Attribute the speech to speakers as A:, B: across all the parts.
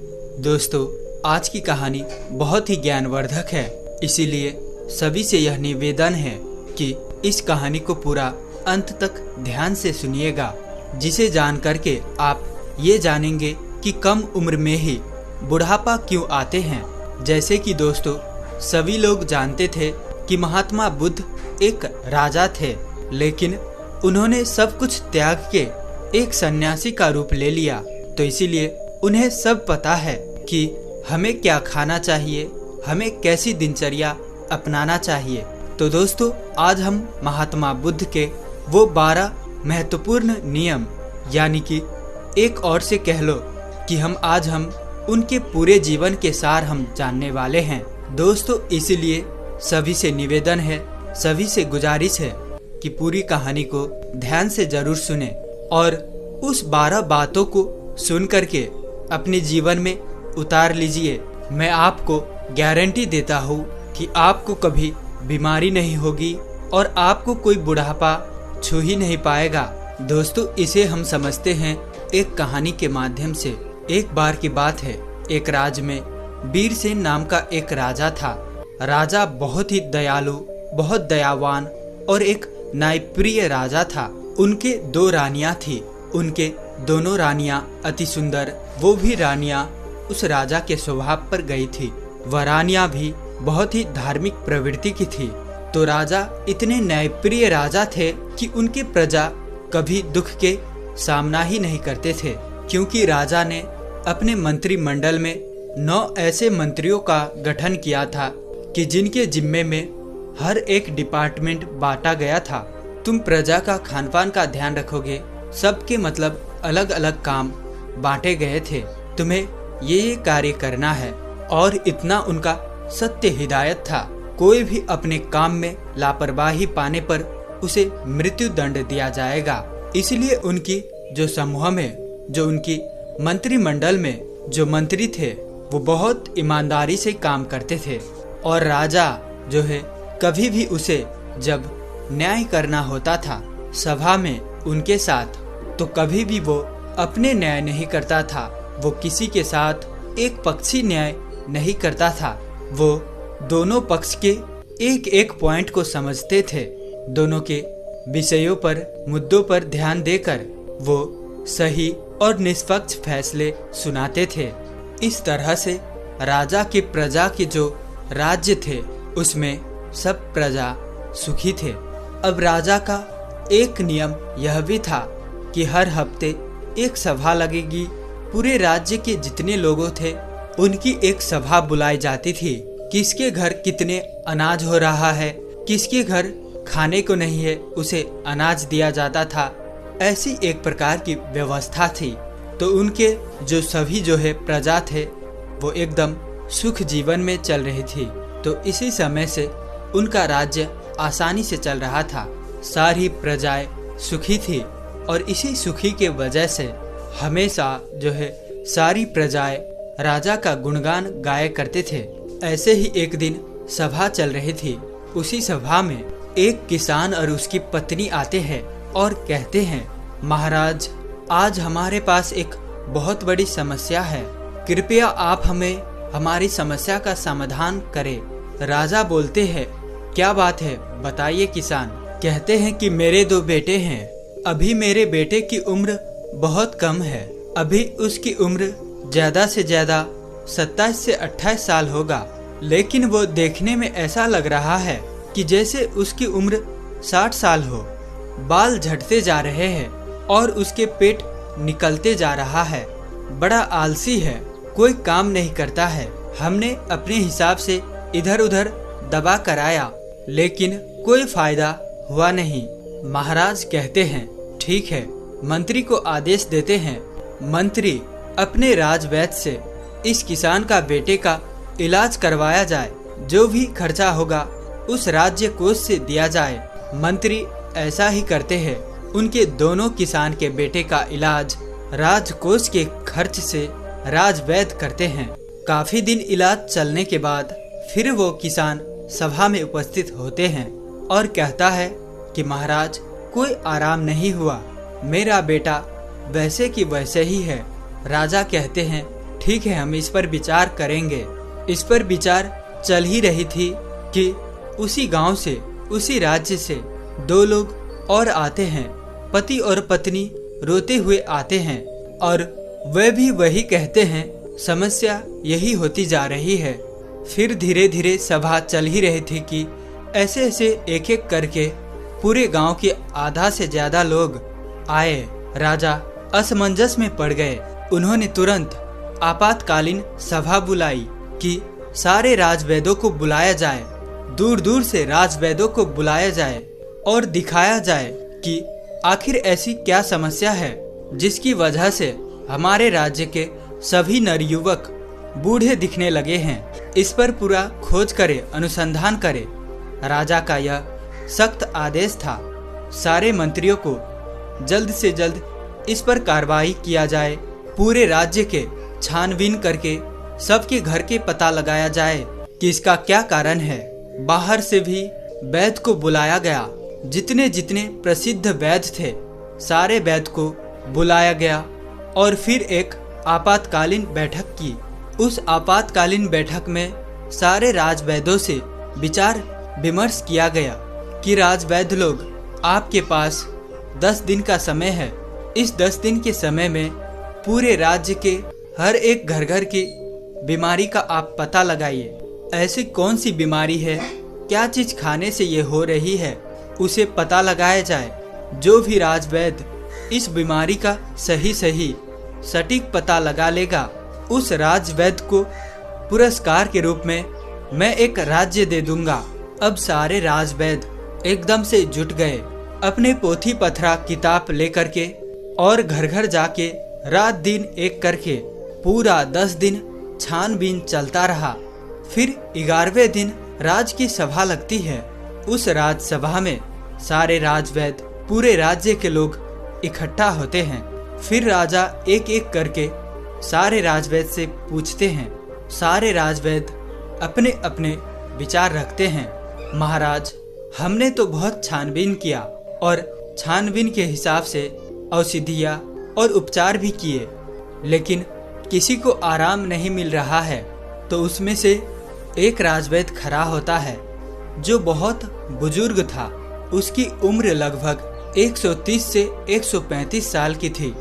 A: दोस्तों, आज की कहानी बहुत ही ज्ञानवर्धक है, इसीलिए सभी से यह निवेदन है कि इस कहानी को पूरा अंत तक ध्यान से सुनिएगा, जिसे जान करके आप ये जानेंगे कि कम उम्र में ही बुढ़ापा क्यों आते हैं। जैसे कि दोस्तों, सभी लोग जानते थे कि महात्मा बुद्ध एक राजा थे, लेकिन उन्होंने सब कुछ त्याग के एक सन्यासी का रूप ले लिया। तो इसीलिए उन्हें सब पता है कि हमें क्या खाना चाहिए, हमें कैसी दिनचर्या अपनाना चाहिए। तो दोस्तों, आज हम महात्मा बुद्ध के वो 12 महत्वपूर्ण नियम, यानी कि एक और से कह लो कि हम उनके पूरे जीवन के सार हम जानने वाले हैं। दोस्तों, इसीलिए सभी से निवेदन है, सभी से गुजारिश है कि पूरी कहानी को ध्यान से जरूर सुने और उस 12 बातों को सुन करके अपने जीवन में उतार लीजिए। मैं आपको गारंटी देता हूँ कि आपको कभी बीमारी नहीं होगी और आपको कोई बुढ़ापा छू ही नहीं पाएगा। दोस्तों, इसे हम समझते हैं एक कहानी के माध्यम से। एक बार की बात है, एक राज्य में वीरसेन नाम का एक राजा था। राजा बहुत ही दयालु, बहुत दयावान और एक न्यायप्रिय राजा था। उनके 2 रानियां थी। उनके दोनों रानियां अति सुंदर, वो भी रानियां उस राजा के स्वभाव पर गई थी। वह रानियां भी बहुत ही धार्मिक प्रवृत्ति की थी। तो राजा इतने न्यायप्रिय राजा थे कि उनके प्रजा कभी दुख के सामना ही नहीं करते थे, क्योंकि राजा ने अपने मंत्रिमंडल में 9 ऐसे मंत्रियों का गठन किया था कि जिनके जिम्मे में हर एक डिपार्टमेंट बांटा गया था। तुम प्रजा का खान पान का ध्यान रखोगे, सबके मतलब अलग अलग काम बांटे गए थे। तुम्हें ये कार्य करना है, और इतना उनका सत्य हिदायत था। कोई भी अपने काम में लापरवाही पाने पर उसे मृत्यु दंड दिया जाएगा। इसलिए उनकी जो समूह में, जो उनकी मंत्रिमंडल में जो मंत्री थे, वो बहुत ईमानदारी से काम करते थे। और राजा जो है, कभी भी उसे जब न्याय करना होता था सभा में उनके साथ, तो कभी भी वो अपने न्याय नहीं करता था। वो किसी के साथ एक पक्षी न्याय नहीं करता था। वो दोनों पक्ष के एक एक पॉइंट को समझते थे। दोनों के विषयों पर, मुद्दों पर ध्यान देकर वो सही और निष्पक्ष फैसले सुनाते थे। इस तरह से राजा के प्रजा के जो राज्य थे, उसमें सब प्रजा सुखी थे। अब राजा का एक नियम यह भी था कि हर हफ्ते एक सभा लगेगी। पूरे राज्य के जितने लोगों थे, उनकी एक सभा बुलाई जाती थी। किसके घर कितने अनाज हो रहा है, किसके घर खाने को नहीं है, उसे अनाज दिया जाता था। ऐसी एक प्रकार की व्यवस्था थी। तो उनके जो सभी जो है प्रजा थे, वो एकदम सुख जीवन में चल रही थी। तो इसी समय से उनका राज्य आसानी से चल रहा था। सारी प्रजाएं सुखी थी, और इसी सुखी के वजह से हमेशा जो है सारी प्रजाएं राजा का गुणगान गाया करते थे। ऐसे ही एक दिन सभा चल रही थी। उसी सभा में एक किसान और उसकी पत्नी आते हैं और कहते हैं, महाराज, आज हमारे पास एक बहुत बड़ी समस्या है। कृपया आप हमें हमारी समस्या का समाधान करें। राजा बोलते हैं, क्या बात है, बताइए किसान। कहते हैं कि मेरे 2 बेटे हैं। अभी मेरे बेटे की उम्र बहुत कम है। अभी उसकी उम्र ज्यादा से ज्यादा 27 से 28 साल होगा, लेकिन वो देखने में ऐसा लग रहा है कि जैसे उसकी उम्र 60 साल हो। बाल झड़ते जा रहे हैं और उसके पेट निकलते जा रहा है। बड़ा आलसी है, कोई काम नहीं करता है। हमने अपने हिसाब से इधर उधर दवा कराया, लेकिन कोई फायदा हुआ नहीं। महाराज कहते हैं, ठीक है, मंत्री को आदेश देते हैं। मंत्री अपने राजवैद्य से इस किसान का बेटे का इलाज करवाया जाए। जो भी खर्चा होगा उस राज्य कोष से दिया जाए। मंत्री ऐसा ही करते हैं। उनके दोनों किसान के बेटे का इलाज राजकोष के खर्च से राजवैद्य करते हैं। काफी दिन इलाज चलने के बाद फिर वो किसान सभा में उपस्थित होते हैं और कहता है कि महाराज, कोई आराम नहीं हुआ, मेरा बेटा वैसे की वैसे ही है। राजा कहते हैं, ठीक है, हम इस पर विचार करेंगे। इस पर विचार चल ही रही थी कि उसी गांव से, उसी राज्य से 2 लोग और आते हैं। पति और पत्नी रोते हुए आते हैं और वे भी वही कहते हैं, समस्या यही होती जा रही है। फिर धीरे धीरे सभा चल ही रही थी कि ऐसे ऐसे एक एक करके पूरे गांव के आधा से ज्यादा लोग आए। राजा असमंजस में पड़ गए। उन्होंने तुरंत आपातकालीन सभा बुलाई कि सारे राजवैद्यों को बुलाया जाए, दूर दूर से राजवैद्यों को बुलाया जाए और दिखाया जाए कि आखिर ऐसी क्या समस्या है जिसकी वजह से हमारे राज्य के सभी नवयुवक बूढ़े दिखने लगे हैं। इस पर पूरा खोज करे, अनुसंधान करे। राजा का यह सख्त आदेश था। सारे मंत्रियों को जल्द से जल्द इस पर कार्रवाई किया जाए। पूरे राज्य के छानबीन करके सबके घर के पता लगाया जाए कि इसका क्या कारण है। बाहर से भी वैद्य को बुलाया गया। जितने जितने प्रसिद्ध वैद्य थे सारे वैद्य को बुलाया गया और फिर एक आपातकालीन बैठक की। उस आपातकालीन बैठक में सारे राजवैद्यों से विचार विमर्श किया गया कि राजवैद्य लोग, आपके पास 10 दिन का समय है। इस 10 दिन के समय में पूरे राज्य के हर एक घर घर की बीमारी का आप पता लगाइए। ऐसी कौन सी बीमारी है, क्या चीज खाने से ये हो रही है, उसे पता लगाया जाए। जो भी राजवैद्य इस बीमारी का सही सटीक पता लगा लेगा, उस राजवैद्य को पुरस्कार के रूप में मैं एक राज्य दे दूंगा। अब सारे राजवैद्य एकदम से जुट गए, अपने पोथी पथरा किताब लेकर के, और घर घर जाके रात दिन एक करके पूरा 10 दिन छानबीन चलता रहा। फिर 11वें दिन राज की सभा लगती है। उस राजसभा में सारे राजवैद्य, पूरे राज्य के लोग इकट्ठा होते हैं। फिर राजा एक एक करके सारे राजवैद्य से पूछते हैं। सारे राजवैद्य अपने अपने विचार रखते हैं। महाराज, हमने तो बहुत छानबीन किया और छानबीन के हिसाब से औषधियाँ और उपचार भी किए, लेकिन किसी को आराम नहीं मिल रहा है। तो उसमें से एक राजवैद्य खड़ा होता है जो बहुत बुजुर्ग था। उसकी उम्र लगभग 130 से 135 साल की थी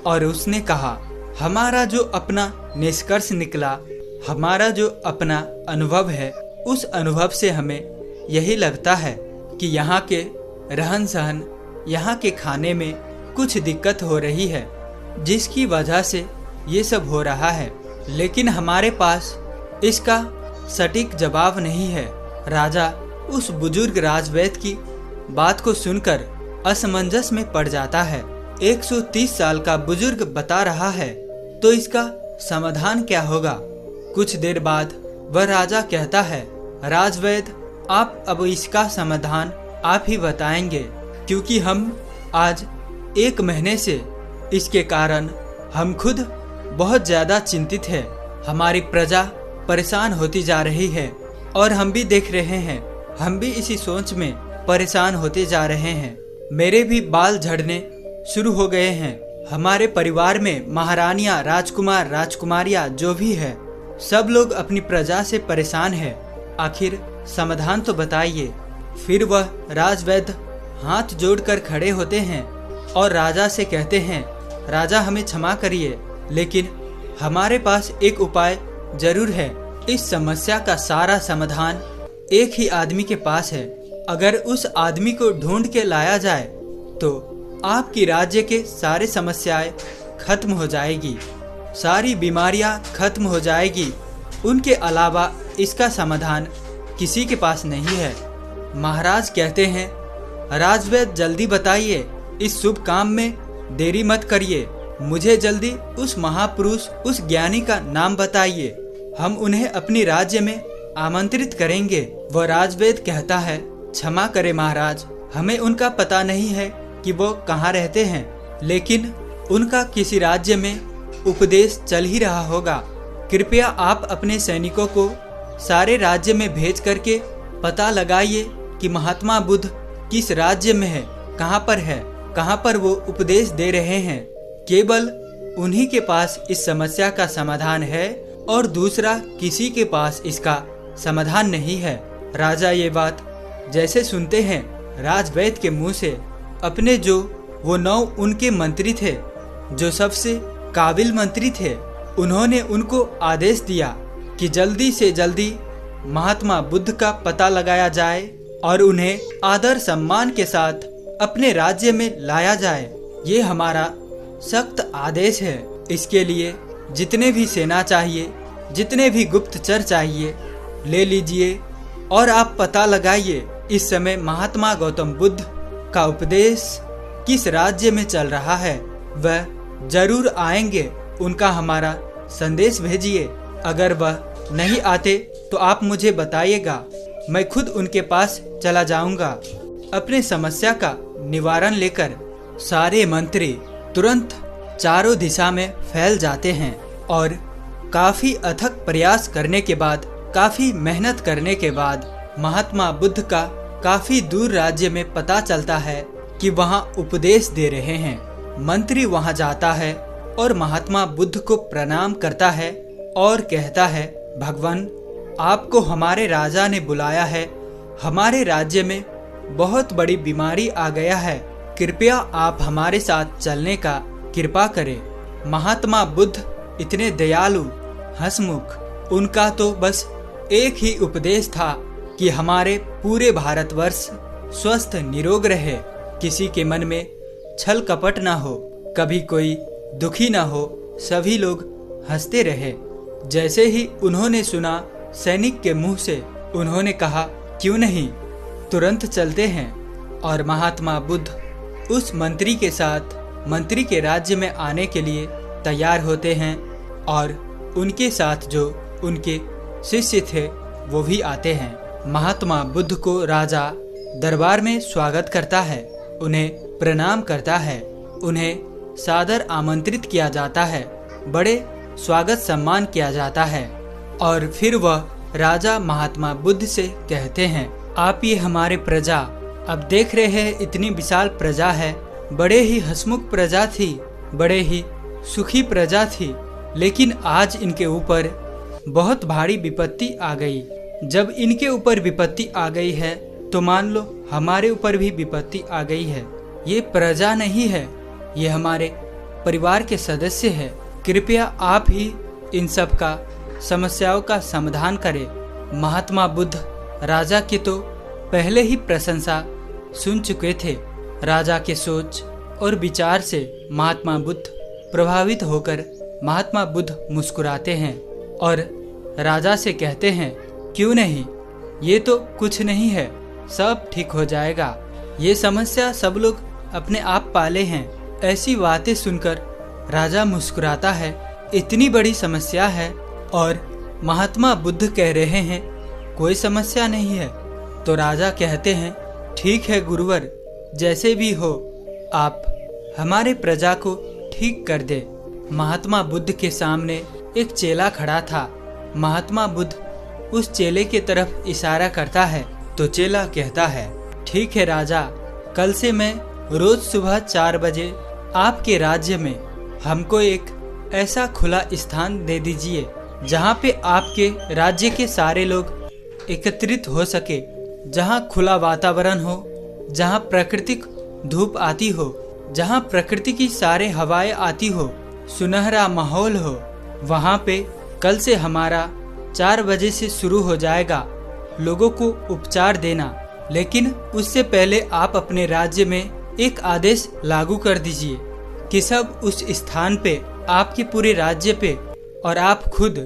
A: और उसने कहा, हमारा जो अपना निष्कर्ष निकला, हमारा जो अपना अनुभव है, उस अनुभव से हमें यही लगता है कि यहाँ के रहन सहन, यहाँ के खाने में कुछ दिक्कत हो रही है, जिसकी वजह से ये सब हो रहा है। लेकिन हमारे पास इसका सटीक जवाब नहीं है। राजा उस बुजुर्ग राजवैद्य की बात को सुनकर असमंजस में पड़ जाता है। 130 साल का बुजुर्ग बता रहा है तो इसका समाधान क्या होगा। कुछ देर बाद वह राजा कहता है, राजवैद्य, आप अब इसका समाधान आप ही बताएंगे, क्योंकि हम आज 1 महीने से इसके कारण हम खुद बहुत ज्यादा चिंतित है। हमारी प्रजा परेशान होती जा रही है और हम भी देख रहे हैं, हम भी इसी सोच में परेशान होते जा रहे हैं। मेरे भी बाल झड़ने शुरू हो गए हैं। हमारे परिवार में महारानियां, राजकुमार, राजकुमारियां जो भी है, सब लोग अपनी प्रजा से परेशान है। आखिर समाधान तो बताइए। फिर वह राजवैद्य हाथ जोड़कर खड़े होते हैं और राजा से कहते हैं, राजा हमें क्षमा करिए, लेकिन हमारे पास एक उपाय जरूर है। इस समस्या का सारा समाधान एक ही आदमी के पास है। अगर उस आदमी को ढूंढ के लाया जाए तो आपकी राज्य के सारे समस्याएं खत्म हो जाएगी, सारी बीमारियां खत्म हो जाएगी। उनके अलावा इसका समाधान किसी के पास नहीं है। महाराज कहते हैं, राजवैद्य जल्दी बताइए, इस शुभ काम में देरी मत करिए। मुझे जल्दी उस महापुरुष, उस ज्ञानी का नाम बताइए, हम उन्हें अपनी राज्य में आमंत्रित करेंगे। वह राजवैद्य कहता है, क्षमा करें महाराज, हमें उनका पता नहीं है कि वो कहाँ रहते हैं, लेकिन उनका किसी राज्य में उपदेश चल ही रहा होगा। कृपया आप अपने सैनिकों को सारे राज्य में भेज करके पता लगाइए कि महात्मा बुद्ध किस राज्य में है, कहाँ पर वो उपदेश दे रहे हैं। केवल उन्हीं के पास इस समस्या का समाधान है और दूसरा किसी के पास इसका समाधान नहीं है। राजा ये बात जैसे सुनते हैं राजवैद्य के मुंह से, अपने जो वो 9 उनके मंत्री थे, जो सबसे काबिल मंत्री थे, उन्होंने उनको आदेश दिया कि जल्दी से जल्दी महात्मा बुद्ध का पता लगाया जाए और उन्हें आदर सम्मान के साथ अपने राज्य में लाया जाए। ये हमारा सख्त आदेश है। इसके लिए जितने भी सेना चाहिए, जितने भी गुप्तचर चाहिए, ले लीजिए और आप पता लगाइए इस समय महात्मा गौतम बुद्ध का उपदेश किस राज्य में चल रहा है। वह जरूर आएंगे, उनका हमारा संदेश भेजिए। अगर वह नहीं आते तो आप मुझे बताइएगा, मैं खुद उनके पास चला जाऊंगा। अपने समस्या का निवारण लेकर सारे मंत्री तुरंत चारों दिशा में फैल जाते हैं और काफी अथक प्रयास करने के बाद, काफी मेहनत करने के बाद महात्मा बुद्ध का काफी दूर राज्य में पता चलता है कि वहां उपदेश दे रहे हैं। मंत्री वहां जाता है और महात्मा बुद्ध को प्रणाम करता है और कहता है, भगवान, आपको हमारे राजा ने बुलाया है। हमारे राज्य में बहुत बड़ी बीमारी आ गया है, कृपया आप हमारे साथ चलने का कृपा करें। महात्मा बुद्ध इतने दयालु, हंसमुख, उनका तो बस एक ही उपदेश था कि हमारे पूरे भारतवर्ष स्वस्थ निरोग रहे, किसी के मन में छल कपट ना हो, कभी कोई दुखी ना हो, सभी लोग हंसते रहे। जैसे ही उन्होंने सुना सैनिक के मुंह से, उन्होंने कहा, क्यों नहीं, तुरंत चलते हैं। और महात्मा बुद्ध उस मंत्री के साथ मंत्री के राज्य में आने के लिए तैयार होते हैं और उनके साथ जो उनके शिष्य थे वो भी आते हैं। महात्मा बुद्ध को राजा दरबार में स्वागत करता है, उन्हें प्रणाम करता है, उन्हें सादर आमंत्रित किया जाता है, बड़े स्वागत सम्मान किया जाता है। और फिर वह राजा महात्मा बुद्ध से कहते हैं, आप ये हमारे प्रजा, अब देख रहे हैं इतनी विशाल प्रजा है, बड़े ही हंसमुख प्रजा थी, बड़े ही सुखी प्रजा थी, लेकिन आज इनके ऊपर बहुत भारी विपत्ति आ गई। जब इनके ऊपर विपत्ति आ गई है तो मान लो हमारे ऊपर भी विपत्ति आ गई है। ये प्रजा नहीं है, ये हमारे परिवार के सदस्य है। कृपया आप ही इन सब का समस्याओं का समाधान करें। महात्मा बुद्ध राजा की तो पहले ही प्रशंसा सुन चुके थे। राजा के सोच और विचार से महात्मा बुद्ध प्रभावित होकर महात्मा बुद्ध मुस्कुराते हैं और राजा से कहते हैं, क्यों नहीं, ये तो कुछ नहीं है, सब ठीक हो जाएगा, ये समस्या सब लोग अपने आप पाले हैं। ऐसी बातें सुनकर राजा मुस्कुराता है, इतनी बड़ी समस्या है और महात्मा बुद्ध कह रहे हैं कोई समस्या नहीं है। तो राजा कहते हैं, ठीक है गुरुवर, जैसे भी हो आप हमारे प्रजा को ठीक कर दे। महात्मा बुद्ध के सामने एक चेला खड़ा था। महात्मा बुद्ध उस चेले के तरफ इशारा करता है तो चेला कहता है, ठीक है राजा, कल से मैं रोज सुबह 4 बजे आपके राज्य में हमको एक ऐसा खुला स्थान दे दीजिए जहाँ पे आपके राज्य के सारे लोग एकत्रित हो सके, जहाँ खुला वातावरण हो, जहाँ प्राकृतिक धूप आती हो, जहाँ प्रकृति की सारे हवाएं आती हो, सुनहरा माहौल हो। वहाँ पे कल से हमारा 4 बजे से शुरू हो जाएगा लोगों को उपचार देना, लेकिन उससे पहले आप अपने राज्य में एक आदेश लागू कर दीजिए कि सब उस स्थान पे, आपके पूरे राज्य पे और आप खुद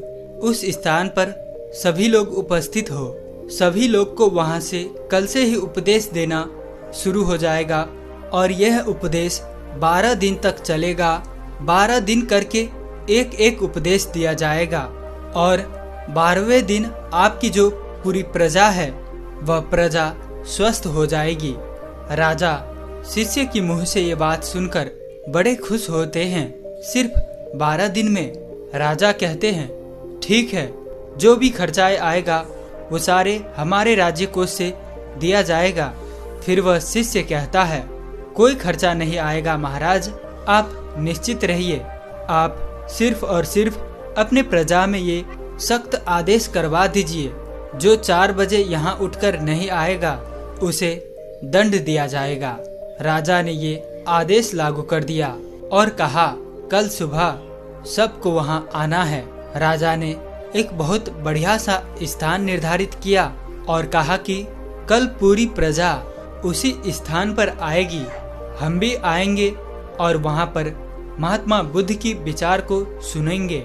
A: उस स्थान पर सभी लोग उपस्थित हो। सभी लोग को वहाँ से कल से ही उपदेश देना शुरू हो जाएगा और यह उपदेश 12 दिन तक चलेगा। 12 दिन करके एक एक उपदेश दिया जाएगा और 12वें दिन आपकी जो पूरी प्रजा है वह प्रजा स्वस्थ हो जाएगी। राजा शिष्य की मुंह से ये बात सुनकर बड़े खुश होते हैं। सिर्फ 12 दिन में राजा कहते हैं, ठीक है, जो भी खर्चा आएगा वो सारे हमारे राज्य कोष से दिया जाएगा। फिर वह शिष्य कहता है, कोई खर्चा नहीं आएगा महाराज, आप निश्चित रहिए, आप सिर्फ और सिर्फ अपने प्रजा में ये सख्त आदेश करवा दीजिए, जो 4 बजे यहाँ उठकर नहीं आएगा उसे दंड दिया जाएगा। राजा ने ये आदेश लागू कर दिया और कहा कल सुबह सबको वहाँ आना है। राजा ने एक बहुत बढ़िया सा स्थान निर्धारित किया और कहा कि कल पूरी प्रजा उसी स्थान पर आएगी, हम भी आएंगे और वहाँ पर महात्मा बुद्ध की विचार को सुनेंगे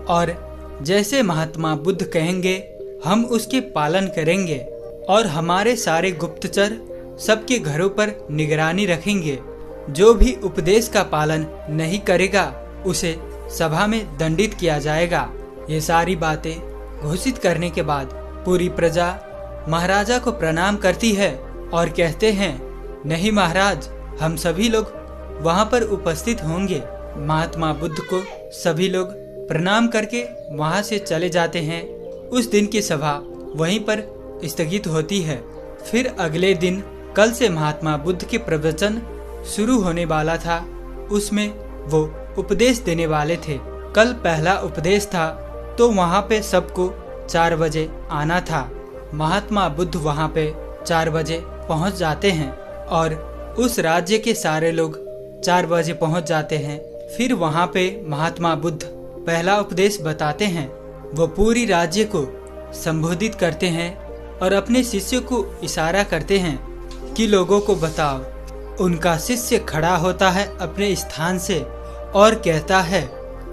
A: और जैसे महात्मा बुद्ध कहेंगे हम उसके पालन करेंगे और हमारे सारे गुप्तचर सबके घरों पर निगरानी रखेंगे। जो भी उपदेश का पालन नहीं करेगा उसे सभा में दंडित किया जाएगा। ये सारी बातें घोषित करने के बाद पूरी प्रजा महाराजा को प्रणाम करती है और कहते हैं नहीं महाराज, हम सभी लोग वहाँ पर उपस्थित होंगे। महात्मा बुद्ध को सभी लोग प्रणाम करके वहाँ से चले जाते हैं। उस दिन की सभा वहीं पर स्थगित होती है। फिर अगले दिन कल से महात्मा बुद्ध के प्रवचन शुरू होने वाला था। उसमें वो उपदेश देने वाले थे। कल पहला उपदेश था तो वहाँ पे सबको 4 बजे आना था। महात्मा बुद्ध वहाँ पे 4 बजे पहुँच जाते हैं और उस राज्य के सारे लोग 4 बजे पहुँच जाते हैं। फिर वहाँ पे महात्मा बुद्ध पहला उपदेश बताते हैं। वो पूरी राज्य को संबोधित करते हैं और अपने शिष्य को इशारा करते हैं कि लोगों को बताओ। उनका शिष्य खड़ा होता है अपने स्थान से और कहता है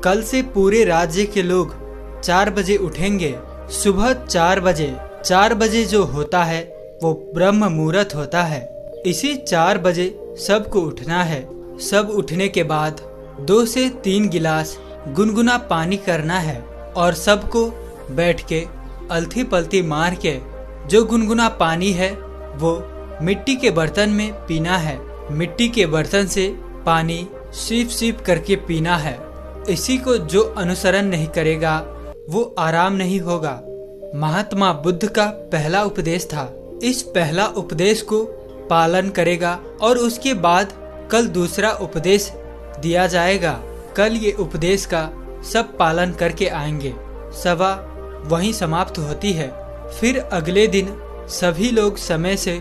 A: कल से पूरे राज्य के लोग 4 बजे उठेंगे। सुबह 4 बजे 4 बजे जो होता है वो ब्रह्म मुहूर्त होता है। इसी 4 बजे सबको उठना है। सब उठने के बाद 2 से 3 गिलास गुनगुना पानी करना है और सबको बैठ के अलथी पलथी मार के जो गुनगुना पानी है वो मिट्टी के बर्तन में पीना है। मिट्टी के बर्तन से पानी सीप सीप करके पीना है। इसी को जो अनुसरण नहीं करेगा वो आराम नहीं होगा। महात्मा बुद्ध का पहला उपदेश था। इस पहला उपदेश को पालन करेगा और उसके बाद कल दूसरा उपदेश दिया जाएगा। कल ये उपदेश का सब पालन करके आएंगे। सभा वहीं समाप्त होती है। फिर अगले दिन सभी लोग समय से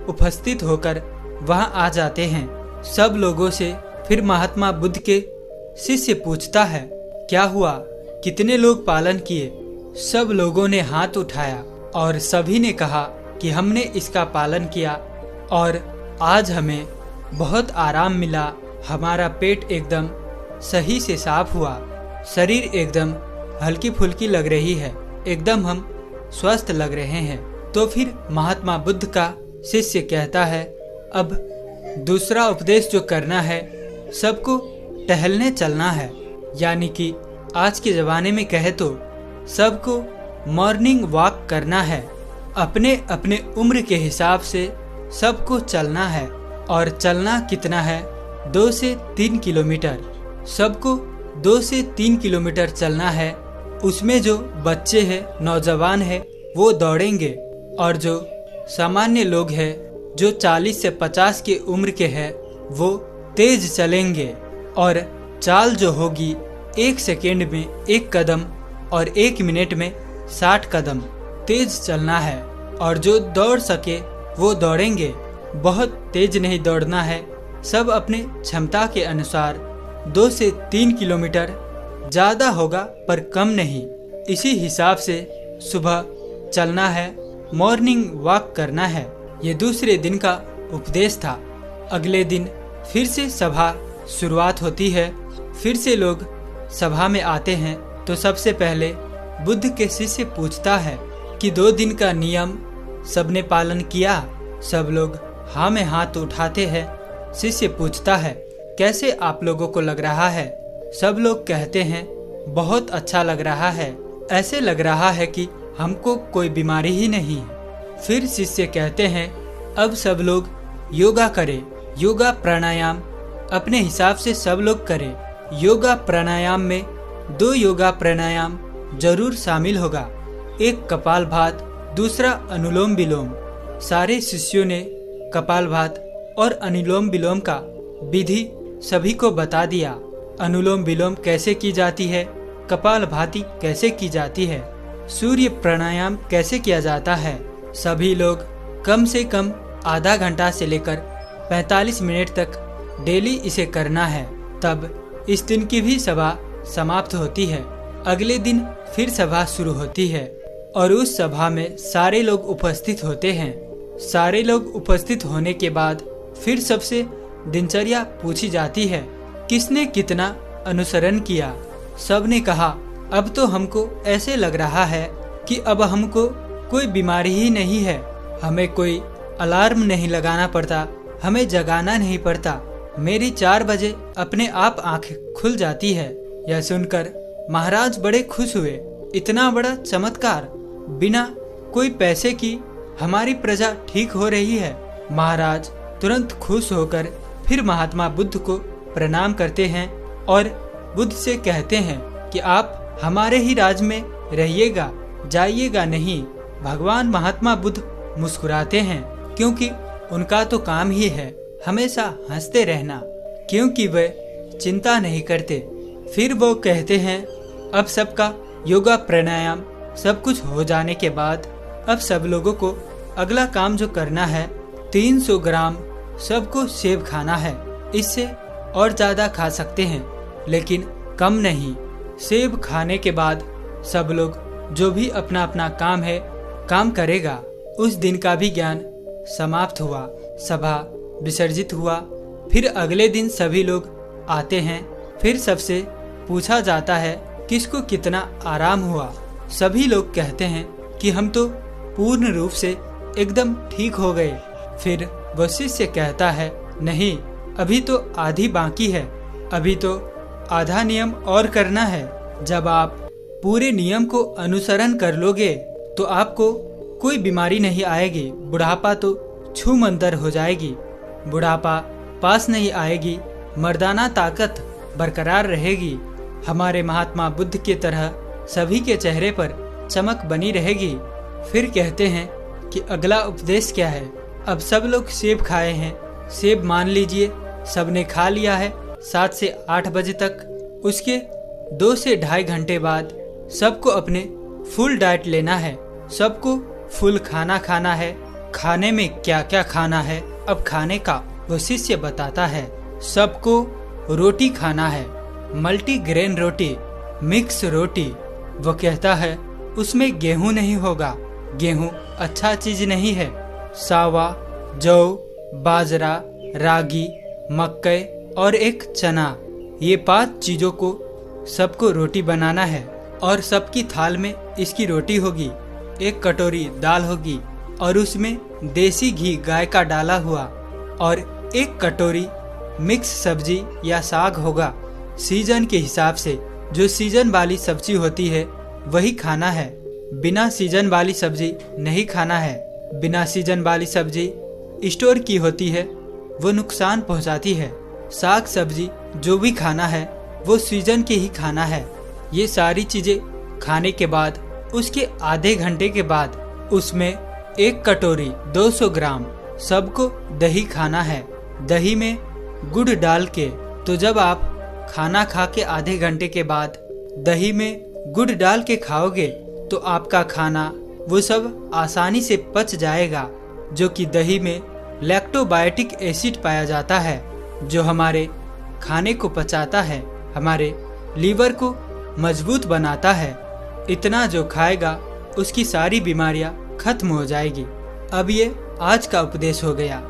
A: उपस्थित होकर वहां आ जाते हैं। सब लोगों से फिर महात्मा बुद्ध के शिष्य पूछता है क्या हुआ, कितने लोग पालन किए। सब लोगों ने हाथ उठाया और सभी ने कहा कि हमने इसका पालन किया और आज हमें बहुत आराम मिला। हमारा पेट एकदम सही से साफ हुआ, शरीर एकदम हल्की फुल्की लग रही है, एकदम हम स्वस्थ लग रहे हैं। तो फिर महात्मा बुद्ध का शिष्य कहता है अब दूसरा उपदेश जो करना है, सबको टहलने चलना है। यानी कि आज के ज़माने में कहे तो सबको मॉर्निंग वॉक करना है। अपने अपने उम्र के हिसाब से सबको चलना है और चलना कितना है, 2 से 3 किलोमीटर। सबको 2 से 3 किलोमीटर चलना है। उसमें जो बच्चे हैं, नौजवान हैं, वो दौड़ेंगे और जो सामान्य लोग हैं जो 40 से 50 की उम्र के हैं वो तेज चलेंगे और चाल जो होगी 1 सेकेंड में 1 कदम और 1 मिनट में 60 कदम तेज चलना है। और जो दौड़ सके वो दौड़ेंगे। बहुत तेज नहीं दौड़ना है, सब अपने क्षमता के अनुसार 2 से 3 किलोमीटर, ज़्यादा होगा पर कम नहीं। इसी हिसाब से सुबह चलना है, मॉर्निंग वॉक करना है। ये दूसरे दिन का उपदेश था। अगले दिन फिर से सभा शुरुआत होती है। फिर से लोग सभा में आते हैं तो सबसे पहले बुद्ध के शिष्य पूछता है कि 2 दिन का नियम सबने पालन किया। सब लोग हाँ में हाथ उठाते हैं। शिष्य पूछता है कैसे आप लोगों को लग रहा है। सब लोग कहते हैं बहुत अच्छा लग रहा है, ऐसे लग रहा है कि हमको कोई बीमारी ही नहीं है। फिर शिष्य कहते हैं अब सब लोग योगा करें। योगा प्राणायाम अपने हिसाब से सब लोग करें। योगा प्राणायाम में 2 योगा प्राणायाम जरूर शामिल होगा, एक कपालभात, दूसरा अनुलोम विलोम। सारे शिष्यों ने कपालभात और अनुलोम विलोम का विधि सभी को बता दिया। अनुलोम विलोम कैसे की जाती है, कपालभाति कैसे की जाती है, सूर्य प्राणायाम कैसे किया जाता है। सभी लोग कम से कम आधा घंटा से लेकर 45 मिनट तक डेली इसे करना है। तब इस दिन की भी सभा समाप्त होती है। अगले दिन फिर सभा शुरू होती है और उस सभा में सारे लोग उपस्थित होते हैं। सारे लोग उपस्थित होने के बाद फिर सबसे दिनचर्या पूछी जाती है, किसने कितना अनुसरण किया। सबने कहा, अब तो हमको ऐसे लग रहा है कि अब हमको कोई बीमारी ही नहीं है, हमें कोई अलार्म नहीं लगाना पड़ता, हमें जगाना नहीं पड़ता, मेरी 4 बजे अपने आप आंख खुल जाती है। यह सुनकर महाराज बड़े खुश हुए। इतना बड़ा चमत्कार, बिना कोई पैसे की हमारी प्रजा ठीक हो रही है। महाराज तुरंत खुश होकर फिर महात्मा बुद्ध को प्रणाम करते हैं और बुद्ध से कहते हैं कि आप हमारे ही राज में रहिएगा, जाइएगा नहीं। भगवान महात्मा बुद्ध मुस्कुराते हैं, क्योंकि उनका तो काम ही है हमेशा हंसते रहना, क्योंकि वे चिंता नहीं करते। फिर वो कहते हैं, अब सबका योगा प्राणायाम सब कुछ हो जाने के बाद अब सब लोगों को अगला काम जो करना है, 300 ग्राम सबको सेब खाना है। इससे और ज्यादा खा सकते हैं, लेकिन कम नहीं। सेब खाने के बाद सब लोग जो भी अपना अपना काम है काम करेगा। उस दिन का भी ज्ञान समाप्त हुआ, सभा विसर्जित हुआ। फिर अगले दिन सभी लोग आते हैं। फिर सबसे पूछा जाता है किसको कितना आराम हुआ। सभी लोग कहते हैं कि हम तो पूर्ण रूप से एकदम ठीक हो गए। फिर वह शिष्य कहता है, नहीं, अभी तो आधी बाकी है, अभी तो आधा नियम और करना है। जब आप पूरे नियम को अनुसरण कर लोगे तो आपको कोई बीमारी नहीं आएगी। बुढ़ापा तो छूमंतर हो जाएगी, बुढ़ापा पास नहीं आएगी, मर्दाना ताकत बरकरार रहेगी। हमारे महात्मा बुद्ध की तरह सभी के चेहरे पर चमक बनी रहेगी। फिर कहते हैं कि अगला उपदेश क्या है। अब सब लोग सेब खाए हैं, सेब मान लीजिए सबने खा लिया है 7 से 8 बजे तक। उसके 2 से ढाई घंटे बाद सबको अपने फुल डाइट लेना है, सबको फुल खाना खाना है। खाने में क्या क्या खाना है, अब खाने का वो शिष्य बताता है। सबको रोटी खाना है, मल्टीग्रेन रोटी, मिक्स रोटी। वो कहता है उसमें गेहूं नहीं होगा, गेहूं अच्छा चीज नहीं है। सावा, जौ, बाजरा, रागी, मक्के और एक चना, ये 5 चीजों को सबको रोटी बनाना है और सबकी थाल में इसकी रोटी होगी। एक कटोरी दाल होगी और उसमें देसी घी गाय का डाला हुआ और एक कटोरी मिक्स सब्जी या साग होगा। सीजन के हिसाब से जो सीजन वाली सब्जी होती है वही खाना है, बिना सीजन वाली सब्जी नहीं खाना है। बिना सीजन वाली सब्जी स्टोर की होती है, वो नुकसान पहुंचाती है। साग सब्जी जो भी खाना है वो सीजन के ही खाना है। ये सारी चीजें खाने के बाद उसके आधे घंटे के बाद उसमें एक कटोरी 200 ग्राम सबको दही खाना है। दही में गुड़ डाल के, तो जब आप खाना खा के आधे घंटे के बाद दही में गुड़ डाल के खाओगे तो आपका खाना वो सब आसानी से पच जाएगा, जो कि दही में लैक्टोबायोटिक एसिड पाया जाता है, जो हमारे खाने को पचाता है, हमारे लीवर को मजबूत बनाता है। इतना जो खाएगा उसकी सारी बीमारियां खत्म हो जाएगी। अब ये आज का उपदेश हो गया,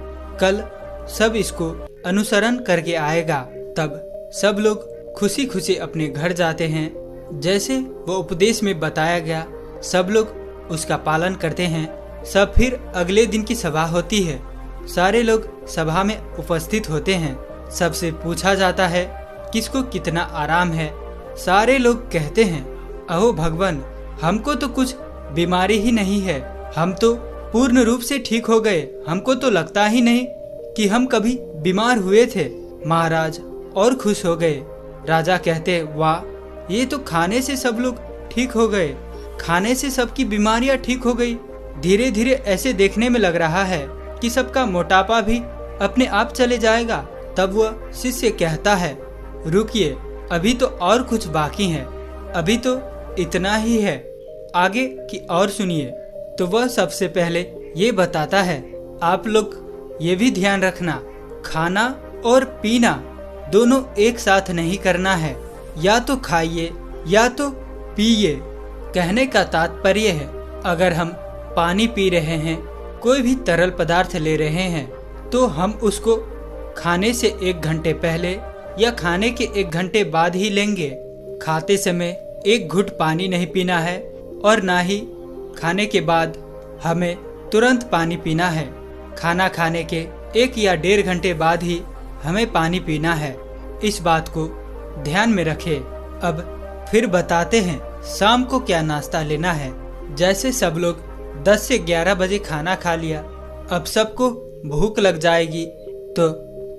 A: कल सब इसको अनुसरण करके आएगा। तब सब लोग खुशी खुशी अपने घर जाते हैं। जैसे वो उपदेश में बताया गया सब लोग उसका पालन करते हैं। सब फिर अगले दिन की सभा होती है, सारे लोग सभा में उपस्थित होते हैं। सबसे पूछा जाता है किसको कितना आराम है। सारे लोग कहते हैं, अहो भगवान, हमको तो कुछ बीमारी ही नहीं है, हम तो पूर्ण रूप से ठीक हो गए, हमको तो लगता ही नहीं कि हम कभी बीमार हुए थे। महाराज और खुश हो गए। राजा कहते, वाह, ये तो खाने से सब लोग ठीक हो गए, खाने से सबकी बीमारियां ठीक हो गई। धीरे धीरे ऐसे देखने में लग रहा है कि सबका मोटापा भी अपने आप चले जाएगा। तब वह शिष्य कहता है, रुकिए, अभी तो और कुछ बाकी है, अभी तो इतना ही है, आगे की और सुनिए। तो वह सबसे पहले ये बताता है, आप लोग ये भी ध्यान रखना, खाना और पीना दोनों एक साथ नहीं करना है, या तो खाइए या तो पिए। कहने का तात्पर्य है, अगर हम पानी पी रहे हैं, कोई भी तरल पदार्थ ले रहे हैं, तो हम उसको खाने से 1 घंटे पहले या खाने के 1 घंटे बाद ही लेंगे। खाते समय 1 घुट पानी नहीं पीना है और ना ही खाने के बाद हमें तुरंत पानी पीना है। खाना खाने के 1 या 1.5 घंटे बाद ही हमें पानी पीना है। इस बात को ध्यान में रखें। अब फिर बताते हैं शाम को क्या नाश्ता लेना है। जैसे सब लोग 10 से 11 बजे खाना खा लिया, अब सबको भूख लग जाएगी, तो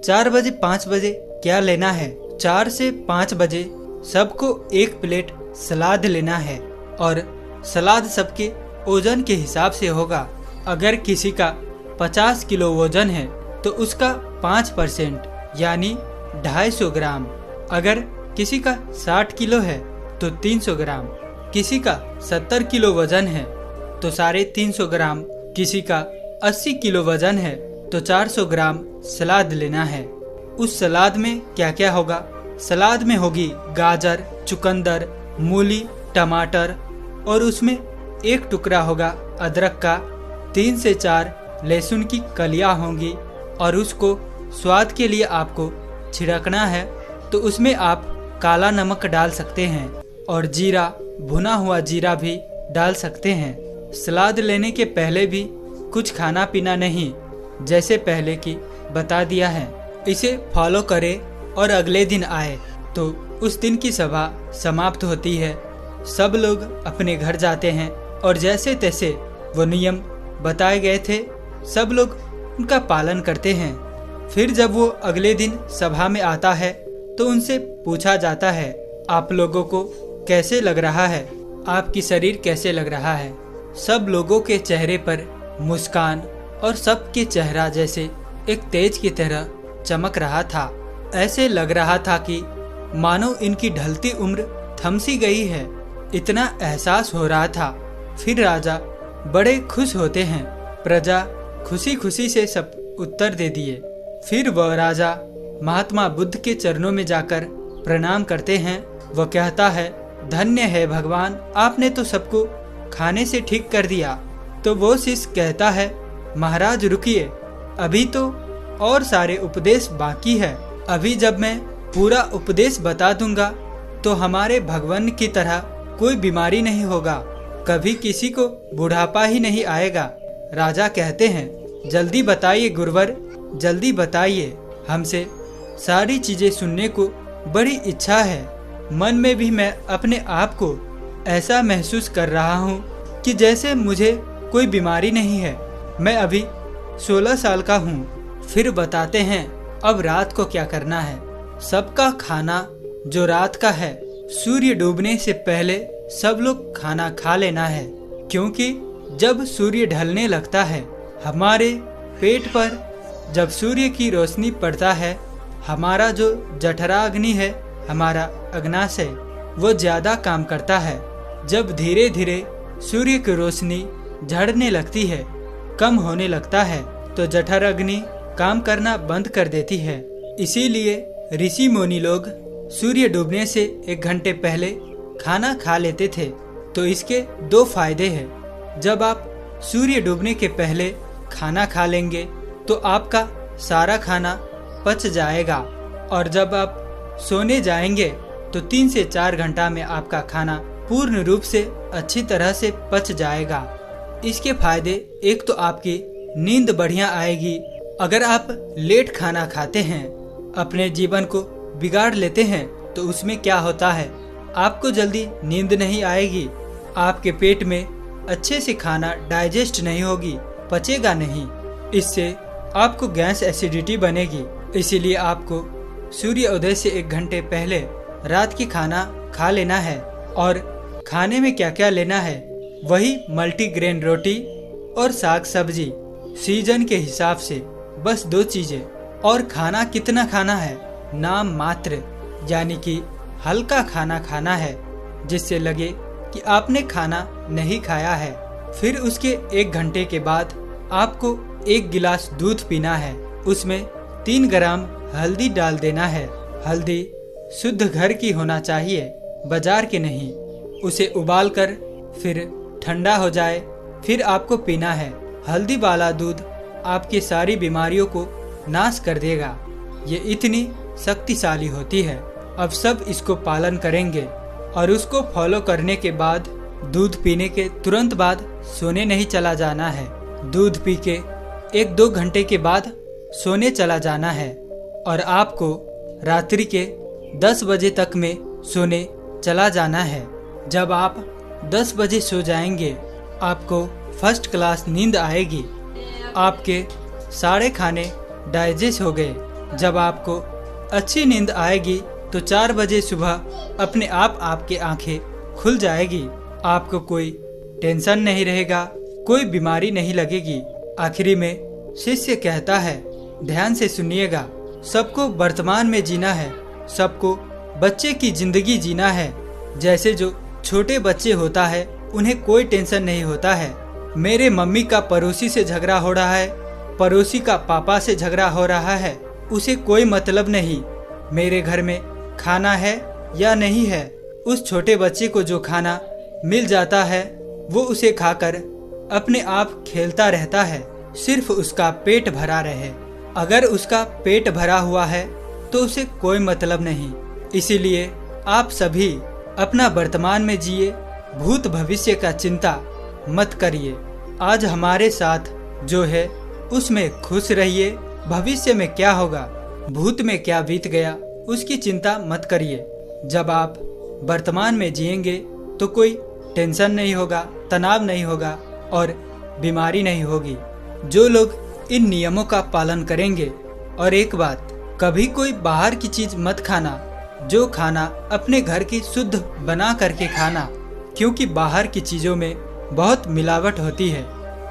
A: 4 बजे 5 बजे क्या लेना है। 4 से 5 बजे सबको 1 प्लेट सलाद लेना है और सलाद सबके वजन के हिसाब से होगा। अगर किसी का 50 किलो वजन है तो उसका 5% यानी 250 ग्राम। अगर किसी का 60 किलो है तो 300 ग्राम। किसी का 70 किलो वजन है तो 350 ग्राम। किसी का 80 किलो वजन है तो 400 ग्राम सलाद लेना है। उस सलाद में क्या क्या होगा? सलाद में होगी गाजर, चुकंदर, मूली, टमाटर और उसमें 1 टुकड़ा होगा अदरक का, 3 से 4 लहसुन की कलियां होंगी और उसको स्वाद के लिए आपको छिड़कना है, तो उसमें आप काला नमक डाल सकते हैं और जीरा, भुना हुआ जीरा भी डाल सकते हैं। सलाद लेने के पहले भी कुछ खाना पीना नहीं, जैसे पहले की बता दिया है। इसे फॉलो करें और अगले दिन आए तो उस दिन की सभा समाप्त होती है। सब लोग अपने घर जाते हैं और जैसे तैसे वो नियम बताए गए थे सब लोग उनका पालन करते हैं। फिर जब वो अगले दिन सभा में आता है तो उनसे पूछा जाता है, आप लोगों को कैसे लग रहा है, आपकी शरीर कैसे लग रहा है। सब लोगों के चेहरे पर मुस्कान और सबके चेहरा जैसे एक तेज की तरह चमक रहा था। ऐसे लग रहा था कि मानो इनकी ढलती उम्र थम सी गई है, इतना एहसास हो रहा था। फिर राजा बड़े खुश होते हैं। प्रजा खुशी खुशी से सब उत्तर दे दिए। फिर वह राजा महात्मा बुद्ध के चरणों में जाकर प्रणाम करते हैं। वह कहता है, धन्य है भगवान, आपने तो सबको खाने से ठीक कर दिया। तो वो शिष्य कहता है, महाराज रुकिए, अभी तो और सारे उपदेश बाकी है। अभी जब मैं पूरा उपदेश बता दूंगा तो हमारे भगवान की तरह कोई बीमारी नहीं होगा, कभी किसी को बुढ़ापा ही नहीं आएगा। राजा कहते हैं, जल्दी बताइए गुरुवर, जल्दी बताइए, हमसे सारी चीजें सुनने को बड़ी इच्छा है। मन में भी मैं अपने आप को ऐसा महसूस कर रहा हूँ कि जैसे मुझे कोई बीमारी नहीं है। मैं अभी 16 साल का हूँ। फिर बताते हैं अब रात को क्या करना है। सबका खाना जो रात का है, सूर्य डूबने से पहले सब लोग खाना खा लेना है, क्योंकि जब सूर्य ढलने लगता है हमारे पेट पर जब सूर्य की रोशनी पड़ता है, हमारा जो जठरा अग्नि है, हमारा अग्नाशय, वो ज्यादा काम करता है। जब धीरे धीरे सूर्य की रोशनी झड़ने लगती है, कम होने लगता है, तो जठर अग्नि काम करना बंद कर देती है। इसीलिए ऋषि मुनि लोग सूर्य डूबने से 1 घंटे पहले खाना खा लेते थे। तो इसके 2 फायदे हैं। जब आप सूर्य डूबने के पहले खाना खा लेंगे तो आपका सारा खाना पच जाएगा, और जब आप सोने जाएंगे तो 3 से 4 घंटा में आपका खाना पूर्ण रूप से अच्छी तरह से पच जाएगा। इसके फायदे, एक तो आपकी नींद बढ़िया आएगी। अगर आप लेट खाना खाते हैं, अपने जीवन को बिगाड़ लेते हैं, तो उसमें क्या होता है, आपको जल्दी नींद नहीं आएगी, आपके पेट में अच्छे से खाना डाइजेस्ट नहीं होगी, पचेगा नहीं। इससे आपको गैस एसिडिटी बनेगी। इसीलिए आपको सूर्य उदय से 1 घंटे पहले रात की खाना खा लेना है। और खाने में क्या क्या लेना है, वही मल्टीग्रेन रोटी और साग सब्जी सीजन के हिसाब से, बस 2 चीजें। और खाना कितना खाना है, नाम मात्र, यानी कि हल्का खाना खाना है जिससे लगे कि आपने खाना नहीं खाया है। फिर उसके 1 घंटे के बाद आपको 1 गिलास दूध पीना है। उसमें 3 ग्राम हल्दी डाल देना है। हल्दी शुद्ध घर की होना चाहिए, बाजार की नहीं। उसे उबालकर फिर ठंडा हो जाए फिर आपको पीना है। हल्दी वाला दूध आपकी सारी बीमारियों को नाश कर देगा। ये इतनी शक्तिशाली होती है। अब सब इसको पालन करेंगे और उसको फॉलो करने के बाद दूध पीने के तुरंत बाद सोने नहीं चला जाना है। दूध पी के 1-2 घंटे के बाद सोने चला जाना है और आपको रात्रि के 10 बजे तक में सोने चला जाना है। जब आप 10 बजे सो जाएंगे आपको फर्स्ट क्लास नींद आएगी। आपके सारे खाने डाइजेस्ट हो गए। जब आपको अच्छी नींद आएगी तो 4 बजे सुबह अपने आप आपकी आंखें खुल जाएगी। आपको कोई टेंशन नहीं रहेगा, कोई बीमारी नहीं लगेगी। आखिरी में शिष्य कहता है, ध्यान से सुनिएगा, सबको वर्तमान में जीना है, सबको बच्चे की जिंदगी जीना है। जैसे जो छोटे बच्चे होता है उन्हें कोई टेंशन नहीं होता है। मेरे मम्मी का पड़ोसी से झगड़ा हो रहा है, पड़ोसी का पापा से झगड़ा हो रहा है, उसे कोई मतलब नहीं। मेरे घर में खाना है या नहीं है, उस छोटे बच्चे को जो खाना मिल जाता है वो उसे खाकर अपने आप खेलता रहता है, सिर्फ उसका पेट भरा रहे। अगर उसका पेट भरा हुआ है तो उसे कोई मतलब नहीं। इसीलिए आप सभी अपना वर्तमान में जिए, भूत भविष्य का चिंता मत करिए। आज हमारे साथ जो है उसमें खुश रहिए। भविष्य में क्या होगा, भूत में क्या बीत गया, उसकी चिंता मत करिए। जब आप वर्तमान में जिएंगे तो कोई टेंशन नहीं होगा, तनाव नहीं होगा और बीमारी नहीं होगी। जो लोग इन नियमों का पालन करेंगे। और एक बात, कभी कोई बाहर की चीज मत खाना, जो खाना अपने घर की शुद्ध बना करके खाना, क्योंकि बाहर की चीजों में बहुत मिलावट होती है।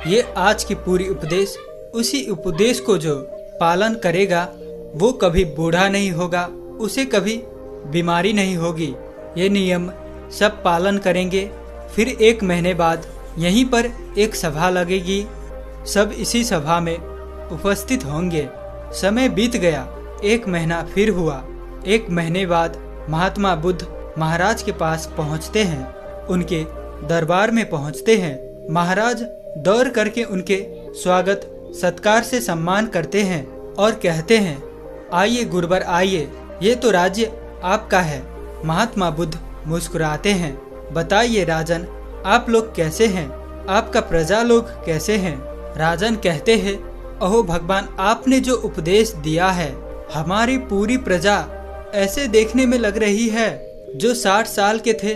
A: ये आज की पूरी उपदेश, उसी उपदेश को जो पालन करेगा वो कभी बूढ़ा नहीं होगा, उसे कभी बीमारी नहीं होगी। ये नियम सब पालन करेंगे। फिर 1 महीने बाद यहीं पर एक सभा लगेगी, सब इसी सभा में उपस्थित होंगे। समय बीत गया, 1 महीना फिर हुआ। 1 महीने बाद महात्मा बुद्ध महाराज के पास पहुंचते हैं, उनके दरबार में पहुंचते हैं। महाराज दौड़ करके उनके स्वागत सत्कार से सम्मान करते हैं और कहते हैं, आइए गुरुवर आइए, ये तो राज्य आपका है। महात्मा बुद्ध मुस्कुराते हैं, बताइए राजन, आप लोग कैसे हैं, आपका प्रजा लोग कैसे हैं। राजन कहते हैं, अहो भगवान, आपने जो उपदेश दिया है, हमारी पूरी प्रजा ऐसे देखने में लग रही है जो 60 साल के थे,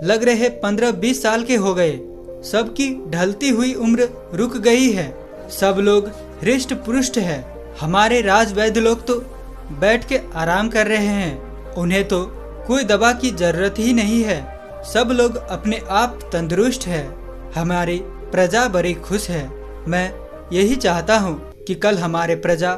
A: लग रहे 15-20 साल के हो गए। सबकी ढलती हुई उम्र रुक गई है, सब लोग हृष्ट पुष्ट है। हमारे राजवैद्य लोग तो बैठ के आराम कर रहे हैं, उन्हें तो कोई दवा की जरूरत ही नहीं है। सब लोग अपने आप तंदुरुस्त है, हमारी प्रजा बड़ी खुश है। मैं यही चाहता हूँ कि कल हमारे प्रजा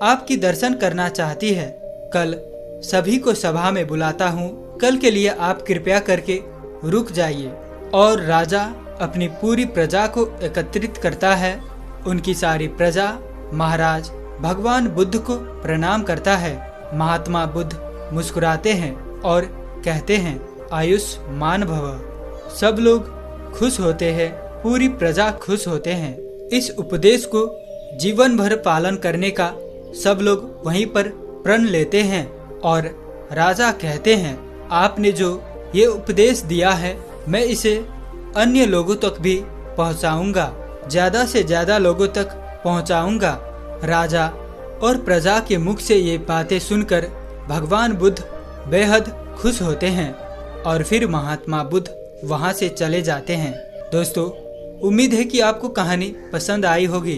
A: आपकी दर्शन करना चाहती है। कल सभी को सभा में बुलाता हूँ, कल के लिए आप कृपया करके रुक जाइए। और राजा अपनी पूरी प्रजा को एकत्रित करता है। उनकी सारी प्रजा महाराज भगवान बुद्ध को प्रणाम करता है। महात्मा बुद्ध मुस्कुराते हैं और कहते हैं, आयुष्मान भव। सब लोग खुश होते हैं, पूरी प्रजा खुश होते हैं। इस उपदेश को जीवन भर पालन करने का सब लोग वहीं पर प्रण लेते हैं। और राजा कहते हैं, आपने जो ये उपदेश दिया है, मैं इसे अन्य लोगों तक भी पहुंचाऊंगा, ज्यादा से ज्यादा लोगों तक पहुंचाऊंगा। राजा और प्रजा के मुख से ये बातें सुनकर भगवान बुद्ध बेहद खुश होते हैं और फिर महात्मा बुद्ध वहां से चले जाते हैं। दोस्तों, उम्मीद है कि आपको कहानी पसंद आई होगी।